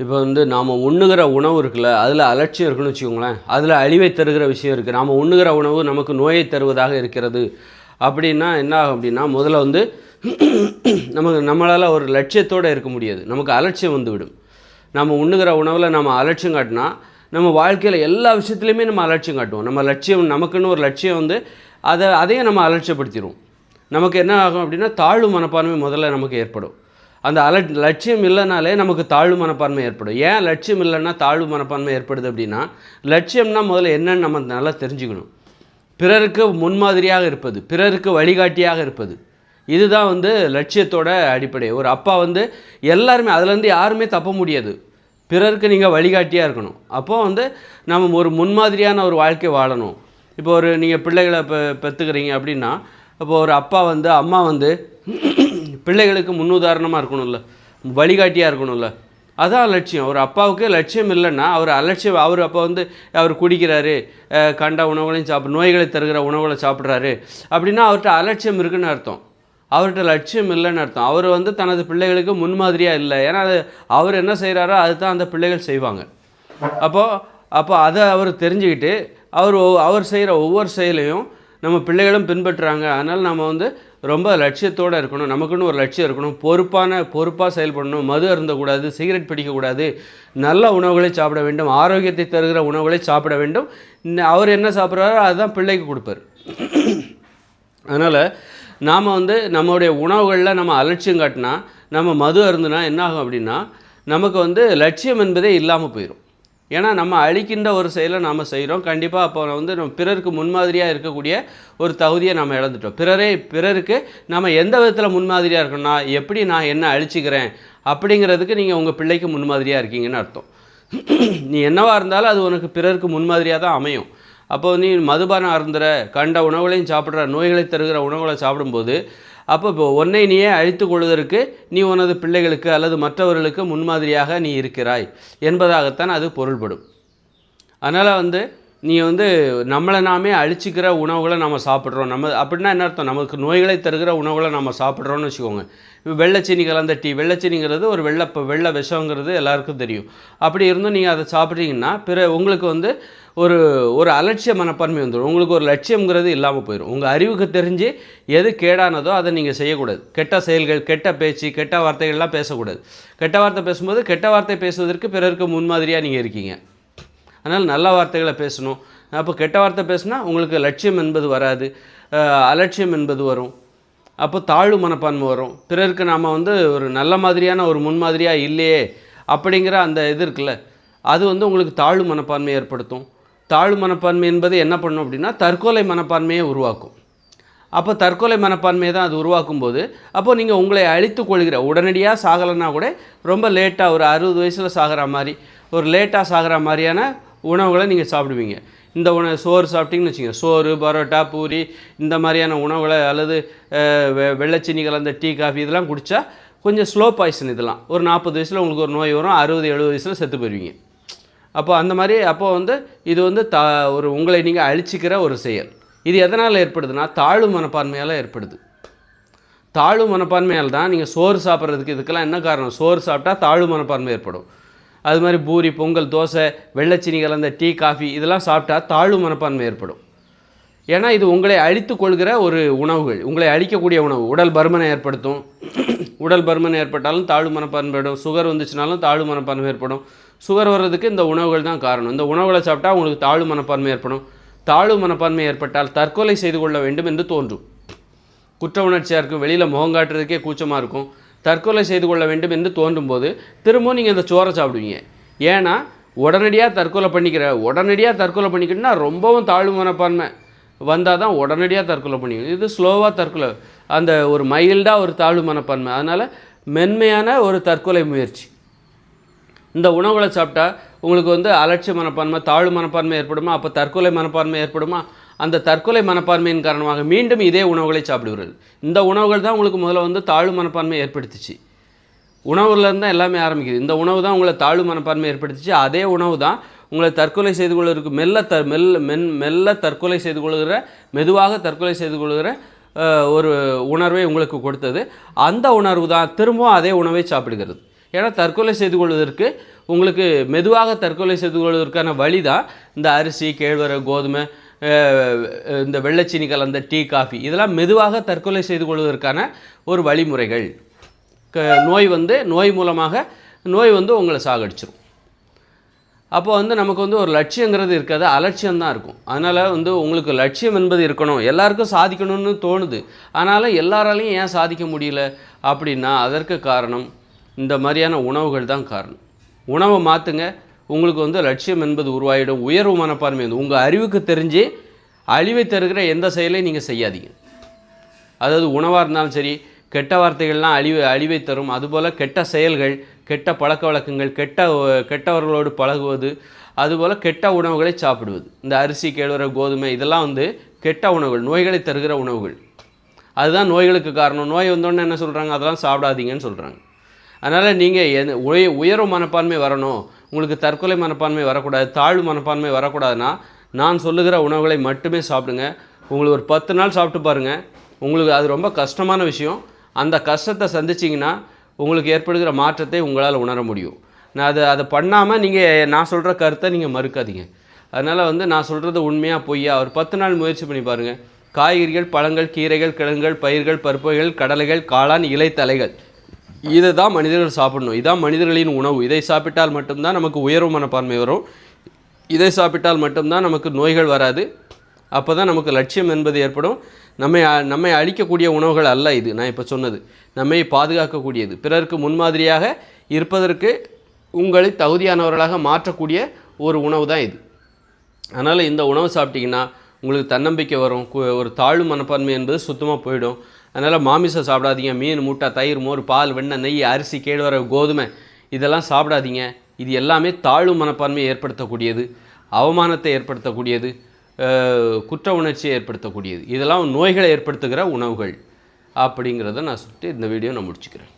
இப்போ வந்து நாம் உண்ணுகிற உணவு இருக்குல்ல, அதில் அலட்சியம் இருக்குன்னு வச்சுக்கோங்களேன். அதில் அழிவை தருகிற விஷயம் இருக்குது. நாம் உண்ணுகிற உணவு நமக்கு நோயை தருவதாக இருக்கிறது அப்படின்னா என்ன ஆகும் அப்படின்னா, முதல்ல வந்து நம்மளால் ஒரு லட்சியத்தோடு இருக்க முடியாது. நமக்கு அலட்சியம் வந்துவிடும். நம்ம உண்ணுகிற உணவில் நம்ம அலட்சியம் காட்டினா நம்ம வாழ்க்கையில் எல்லா விஷயத்துலையுமே நம்ம அலட்சியம் காட்டுவோம். நம்ம லட்சியம் நமக்குன்னு ஒரு லட்சியம் வந்து அதையும் நம்ம அலட்சியப்படுத்திடுவோம். நமக்கு என்ன ஆகும் அப்படின்னா தாழ்வு மனப்பான்மை முதல்ல நமக்கு ஏற்படும். அந்த லட்சியம் இல்லைனாலே நமக்கு தாழ்வு மனப்பான்மை ஏற்படும். ஏன் லட்சியம் இல்லைன்னா தாழ்வு மனப்பான்மை ஏற்படுது அப்படின்னா, லட்சியம்னா முதல்ல என்னன்னு நம்ம நல்லா தெரிஞ்சுக்கணும். பிறருக்கு முன்மாதிரியாக இருப்பது, பிறருக்கு வழிகாட்டியாக இருப்பது, இதுதான் வந்து லட்சியத்தோட அடிப்படை. ஒரு அப்பா வந்து எல்லாருமே அதுலேருந்து யாருமே தப்ப முடியாது. பிறருக்கு நீங்கள் வழிகாட்டியாக இருக்கணும். அப்போது வந்து நம்ம ஒரு முன்மாதிரியான ஒரு வாழ்க்கை வாழணும். இப்போ ஒரு நீங்கள் பிள்ளைகளை பெற்றுக்கிறீங்க அப்படின்னா, இப்போ ஒரு அப்பா வந்து அம்மா வந்து பிள்ளைகளுக்கு முன்னுதாரணமாக இருக்கணும்ல, வழிகாட்டியாக இருக்கணும்ல, அதான் லட்சியம். ஒரு அப்பாவுக்கு லட்சியம் இல்லைன்னா அவர் அப்போ வந்து அவர் குடிக்கிறாரு, கண்ட உணவுகளையும் நோய்களை தருகிற உணவுகளை சாப்பிட்றாரு அப்படின்னா அவர்கிட்ட அலட்சியம் இருக்குன்னு அர்த்தம். அவர்கிட்ட லட்சியம் இல்லைன்னு அர்த்தம். அவர் வந்து தனது பிள்ளைகளுக்கு முன்மாதிரியாக இல்லை. ஏன்னா அவர் என்ன செய்கிறாரோ அதுதான் அந்த பிள்ளைகள் செய்வாங்க. அப்போ அதை அவர் தெரிஞ்சுக்கிட்டு அவர் செய்கிற ஒவ்வொரு செயலையும் நம்ம பிள்ளைகளும் பின்பற்றுறாங்க. அதனால் நம்ம வந்து ரொம்ப லட்சியத்தோடு இருக்கணும். நமக்குன்னு ஒரு லட்சியம் இருக்கணும். பொறுப்பாக செயல்படணும். மது அருந்தக்கூடாது, சிகரெட் பிடிக்கக்கூடாது, நல்ல உணவுகளை சாப்பிட வேண்டும், ஆரோக்கியத்தை தருகிற உணவுகளை சாப்பிட வேண்டும். அவர் என்ன சாப்பிட்றாரோ அதுதான் பிள்ளைக்கு கொடுப்பார். அதனால் நாம் வந்து நம்மளுடைய உணவுகளில் நம்ம அலட்சியம் காட்டினா, நம்ம மது அருந்துனா என்ன ஆகும் அப்படின்னா, நமக்கு வந்து லட்சியம் என்பதே இல்லாமல் போயிடும். ஏன்னா நம்ம அழிக்கின்ற ஒரு செயலை நாம் செய்கிறோம். கண்டிப்பாக அப்போ வந்து நம்ம பிறருக்கு முன்மாதிரியாக இருக்கக்கூடிய ஒரு தகுதியை நம்ம இழந்துட்டோம். பிறருக்கு நம்ம எந்த விதத்தில் முன்மாதிரியாக இருக்கணும்னா, எப்படி நான் என்ன அழிச்சிக்கிறேன் அப்படிங்கிறதுக்கு நீங்கள் உங்கள் பிள்ளைக்கு முன்மாதிரியாக இருக்கீங்கன்னு அர்த்தம். நீ என்னவாக இருந்தாலும் அது உனக்கு பிறருக்கு முன்மாதிரியாக தான் அமையும். அப்போ நீ மதுபானம் அருந்துற, கண்ட உணவுகளையும் சாப்பிட்ற, நோய்களை தருகிற உணவுகளை சாப்பிடும்போது இப்போ உன்னை நீயே அழித்து கொள்வதற்கு நீ உனது பிள்ளைகளுக்கு அல்லது மற்றவர்களுக்கு முன்மாதிரியாக நீ இருக்கிறாய் என்பதாகத்தான் அது பொருள்படும். அதனால் வந்து நீ வந்து நம்மளை நாமே அழிச்சிக்கிற உணவுகளை நம்ம சாப்பிட்றோம். அப்படின்னா என்ன அர்த்தம்? நமக்கு நோய்களை தருகிற உணவுகளை நம்ம சாப்பிட்றோன்னு வச்சுக்கோங்க. இப்போ வெள்ளைச்சீனி கலந்த டீ, வெள்ளைச்சீனிங்கிறது ஒரு வெள்ளை விஷங்கிறது எல்லாருக்கும் தெரியும். அப்படி இருந்தும் நீங்கள் அதை சாப்பிட்றீங்கன்னா உங்களுக்கு வந்து ஒரு அலட்சிய மனப்பான்மை வந்துடும். உங்களுக்கு ஒரு லட்சியங்கிறது இல்லாமல் போயிடும். உங்கள் அறிவுக்கு தெரிஞ்சு எது கேடானதோ அதை நீங்கள் செய்யக்கூடாது. கெட்ட செயல்கள், கெட்ட பேச்சு, கெட்ட வார்த்தைகள்லாம் பேசக்கூடாது. கெட்ட வார்த்தை பேசும்போது கெட்ட வார்த்தை பேசுவதற்கு பிறருக்கு முன்மாதிரியாக நீங்கள் இருக்கீங்க. அதனால் நல்ல வார்த்தைகளை பேசணும். அப்போ கெட்ட வார்த்தை பேசுனா உங்களுக்கு லட்சியம் என்பது வராது, அலட்சியம் என்பது வரும். அப்போ தாழ்வு மனப்பான்மை வரும். பிறருக்கு நாம் வந்து ஒரு நல்ல மாதிரியான ஒரு முன்மாதிரியாக இல்லையே அப்படிங்கிற அந்த இது இருக்குல்ல, அது வந்து உங்களுக்கு தாழ்வு மனப்பான்மையை ஏற்படுத்தும். தாழ்வு மனப்பான்மை என்பது என்ன பண்ணும் அப்படின்னா தற்கொலை மனப்பான்மையை உருவாக்கும். அப்போ தற்கொலை மனப்பான்மையை தான் அது உருவாக்கும் போது அப்போது நீங்கள் உங்களை அழித்து கொள்கிற, உடனடியாக சாகலைன்னா கூட ரொம்ப லேட்டாக ஒரு 60 வயசில் சாகிற மாதிரி, ஒரு லேட்டாக சாகிற மாதிரியான உணவுகளை நீங்கள் சாப்பிடுவீங்க. இந்த சோறு சாப்பிட்டிங்கன்னு வச்சுங்க, சோறு, பரோட்டா, பூரி இந்த மாதிரியான உணவுகளை அல்லது வெள்ளைச்சீனி கலந்த டீ, காஃபி இதெல்லாம் குடித்தா கொஞ்சம் ஸ்லோ பாய்சன். இதெல்லாம் ஒரு 40 வயசில் உங்களுக்கு ஒரு நோய் வரும், 60-70 வயசில் செத்து போயிடுவீங்க. அப்போ வந்து இது வந்து உங்களை நீங்கள் அழிச்சிக்கிற ஒரு செயல். இது எதனால் ஏற்படுதுன்னா தாழ்வு மனப்பான்மையால் ஏற்படுது. தாழ்வு மனப்பான்மையால் தான் நீங்கள் சோறு சாப்பிட்றதுக்கு இதுக்கெல்லாம் என்ன காரணம்? சோறு சாப்பிட்டா தாழ்வு மனப்பான்மை ஏற்படும். அது மாதிரி பூரி, பொங்கல், தோசை, வெள்ளைச்சீனி கலந்த டீ, காஃபி இதெல்லாம் சாப்பிட்டா தாழ்வு மனப்பான்மை ஏற்படும். ஏன்னா இது உங்களை அழித்து கொள்கிற ஒரு உணவுகள், உங்களை அழிக்கக்கூடிய உணவு. உடல் பருமனை ஏற்படுத்தும். உடல் பருமன் ஏற்பட்டாலும் தாழ்வு மனப்பான்மை ஏற்படும். சுகர் வந்துச்சுனாலும் தாழ்வு மனப்பான்மை ஏற்படும். சுகர் வர்றதுக்கு இந்த உணவுகள் தான் காரணம். இந்த உணவுகளை சாப்பிட்டா உங்களுக்கு தாழ்வு மனப்பான்மை ஏற்படும். தாழ்வு மனப்பான்மை ஏற்பட்டால் தற்கொலை செய்து கொள்ள வேண்டும் என்று தோன்றும். குற்ற உணர்ச்சியாக இருக்கும், வெளியில் முகங்காட்டுறதுக்கே கூச்சமாக இருக்கும். தற்கொலை செய்து கொள்ள வேண்டும் என்று தோன்றும் போது திரும்பவும் நீங்கள் இந்த சோறை சாப்பிடுவீங்க. ஏன்னா உடனடியாக தற்கொலை பண்ணிக்கிட்டுனா ரொம்பவும் தாழ்வு மனப்பான்மை வந்தால் தான் உடனடியாக தற்கொலை பண்ணிக்கணும். இது ஸ்லோவாக தற்கொலை, அந்த ஒரு மைல்டாக ஒரு தாழ்வு மனப்பான்மை. அதனால் மென்மையான ஒரு தற்கொலை முயற்சி. இந்த உணவுகளை சாப்பிட்டா உங்களுக்கு வந்து அலட்சிய மனப்பான்மை, தாழ்வு மனப்பான்மை ஏற்படுமா? அப்போ தற்கொலை மனப்பான்மை ஏற்படுமா? அந்த தற்கொலை மனப்பான்மையின் காரணமாக மீண்டும் இதே உணவுகளை சாப்பிடுகிறது. இந்த உணவுகள் தான் உங்களுக்கு முதல்ல வந்து தாழ்வு மனப்பான்மை ஏற்படுத்திச்சு. உணவுலேருந்து தான் எல்லாமே ஆரம்பிக்குது. இந்த உணவு தான் உங்களை தாழ்வு மனப்பான்மை ஏற்படுத்திச்சு. அதே உணவு தான் உங்களை தற்கொலை செய்து கொள்வதற்கு மெல்ல தற்கொலை செய்து கொள்கிற, மெதுவாக தற்கொலை செய்து கொள்கிற ஒரு உணர்வை உங்களுக்கு கொடுத்தது. அந்த உணர்வு தான் திரும்பவும் அதே உணவை சாப்பிடுகிறது. ஏன்னா தற்கொலை செய்து கொள்வதற்கு உங்களுக்கு மெதுவாக தற்கொலை செய்து கொள்வதற்கான வழி தான் இந்த அரிசி, கேழ்வரகு, கோதுமை, இந்த வெள்ளைச்சீனி கலந்த டீ, காஃபி, இதெல்லாம் மெதுவாக தற்கொலை செய்து கொள்வதற்கான ஒரு வழிமுறைகள். நோய் மூலமாக நோய் உங்களை சாகடிச்சிடும். அப்போ நமக்கு ஒரு லட்சியங்கிறது இருக்காது, அலட்சியம்தான் இருக்கும். அதனால் உங்களுக்கு லட்சியம் என்பது இருக்கணும், எல்லாருக்கும் சாதிக்கணும்னு தோணுது. ஆனாலும் எல்லாராலையும் ஏன் சாதிக்க முடியல அப்படின்னா அதற்கு காரணம் இந்த மாதிரியான உணவுகள் தான் காரணம். உணவை மாற்றுங்க, உங்களுக்கு லட்சியம் என்பது உருவாகிடும். உயர்வு மனப்பான்மை உங்கள் அறிவுக்கு தெரிஞ்சு அழிவை தருகிற எந்த செயலையும் நீங்கள் செய்யாதீங்க. அதாவது உணவாக இருந்தாலும் சரி, கெட்ட வார்த்தைகள்லாம் அழிவை தரும். அதுபோல் கெட்ட செயல்கள், கெட்ட பழக்க வழக்கங்கள், கெட்டவர்களோடு பழகுவது, அதுபோல் கெட்ட உணவுகளை சாப்பிடுவது, இந்த அரிசி, கேழ்வரகு, கோதுமை, இதெல்லாம் கெட்ட உணவுகள், நோய்களை தருகிற உணவுகள். அதுதான் நோய்களுக்கு காரணம். நோய் வந்தோடனே என்ன சொல்கிறாங்க, அதெல்லாம் சாப்பிடாதீங்கன்னு சொல்கிறாங்க. அதனால் நீங்கள் உயர்வு மனப்பான்மை வரணும், உங்களுக்கு தற்கொலை மனப்பான்மை வரக்கூடாது, தாழ்வு மனப்பான்மை வரக்கூடாதுன்னா நான் சொல்லுகிற உணவுகளை மட்டுமே சாப்பிடுங்க. உங்களுக்கு ஒரு 10 நாள் சாப்பிட்டு பாருங்கள், உங்களுக்கு அது ரொம்ப கஷ்டமான விஷயம். அந்த கஷ்டத்தை சந்திச்சிங்கன்னா உங்களுக்கு ஏற்படுகிற மாற்றத்தை உங்களால் உணர முடியும். அதை பண்ணாமல் நான் சொல்கிற கருத்தை நீங்கள் மறுக்காதீங்க. அதனால் நான் சொல்கிறது உண்மையாக பொய்யா ஒரு 10 நாள் முயற்சி பண்ணி பாருங்கள். காய்கறிகள், பழங்கள், கீரைகள், கிழங்குகள், பயிர்கள், பருப்புகள், கடலைகள், காளான், இலைத்தலைகள், இதை தான் மனிதர்கள் சாப்பிடணும். இதுதான் மனிதர்களின் உணவு. இதை சாப்பிட்டால் மட்டும்தான் நமக்கு உயர்வு மனப்பான்மை வரும். இதை சாப்பிட்டால் மட்டும்தான் நமக்கு நோய்கள் வராது. அப்போ தான் நமக்கு லட்சியம் என்பது ஏற்படும். நம்மை அழிக்கக்கூடிய உணவுகள் அல்ல இது. நான் இப்போ சொன்னது நம்மை பாதுகாக்கக்கூடியது, பிறருக்கு முன்மாதிரியாக இருப்பதற்கு உங்களை தகுதியானவர்களாக மாற்றக்கூடிய ஒரு உணவு தான் இது. அதனால் இந்த உணவு சாப்பிட்டிங்கன்னா உங்களுக்கு தன்னம்பிக்கை வரும், ஒரு தாழ்வு மனப்பான்மை என்பது சுத்தமாக போயிடும். அதனால் மாமிசம் சாப்பிடாதீங்க. மீன், முட்டை, தயிர், மோர், பால், வெண்ணெய், நெய், அரிசி, கேழ்வரகு, கோதுமை, இதெல்லாம் சாப்பிடாதீங்க. இது எல்லாமே தாழ்வு மனப்பான்மையை ஏற்படுத்தக்கூடியது, அவமானத்தை ஏற்படுத்தக்கூடியது, குற்ற உணர்ச்சியை ஏற்படுத்தக்கூடியது. இதெல்லாம் நோய்களை ஏற்படுத்துகிற உணவுகள் அப்படிங்கிறத நான் சொல்லிட்டு இந்த வீடியோ நான் முடிச்சுக்கிறேன்.